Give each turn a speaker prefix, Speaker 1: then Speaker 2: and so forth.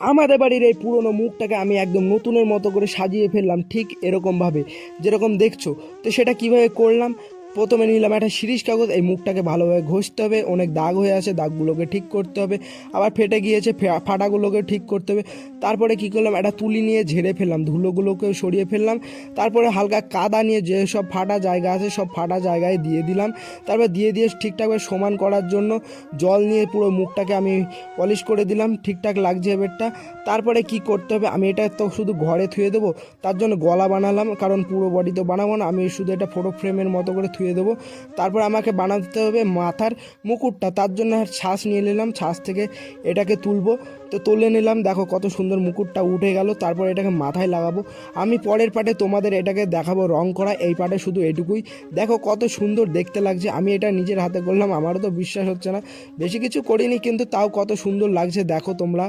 Speaker 1: আমাদের বাড়ির এই পুরনো মুখটাকে আমি একদম নতুনের মতো করে সাজিয়ে ফেললাম, ঠিক এরকমভাবে যেরকম দেখছো। তো সেটা কিভাবে করলাম, প্রথমে নিলাম একটা শিরিষ কাগজ, এই মুখটাকে ভালোভাবে ঘষতে হবে, অনেক দাগ হয়ে আছে দাগগুলোকে ঠিক করতে হবে, আবার ফেটে গিয়েছে ফাটাগুলোকে ঠিক করতে হবে। তারপরে কি করলাম, একটা তুলি নিয়ে ঝেড়ে ফেললাম, ধুলোগুলোকে সরিয়ে ফেললাম। তারপরে হালকা কাদা নিয়ে যে সব ফাটা জায়গা আছে সব ফাটা জায়গায় দিয়ে দিলাম। তারপর দিয়ে ঠিকঠাকভাবে সমান করার জন্য জল নিয়ে পুরো মুখটাকে আমি পলিশ করে দিলাম, ঠিকঠাক লাগছে এবারটা। তারপরে কি করতে হবে, আমি এটা তো শুধু ঘরে থুয়ে দেবো, তার জন্য গলা বানালাম, কারণ পুরো বডি তো বানাবো না, আমি শুধু এটা ফটো ফ্রেমের মতো করে থুয়ে দেবো। তারপর আমাকে বানাতে হবে মাথার মুকুটটা, তার জন্য ছাঁচ নিয়ে নিলাম, ছাঁচ থেকে এটাকে তুলবো। তো তুলে নিলাম, দেখো কত সুন্দর মুকুটটা উঠে গেল। তারপর এটাকে মাথায় লাগাবো। আমি পরের পার্টে তোমাদের এটাকে দেখাবো রং করা, এই পার্টে শুধু এটুকুই। দেখো কত সুন্দর দেখতে লাগছে, আমি এটা নিজের হাতে করলাম, আমারও তো বিশ্বাস হচ্ছে না, বেশি কিছু করিনি কিন্তু তাও কত সুন্দর লাগছে দেখো তোমরা।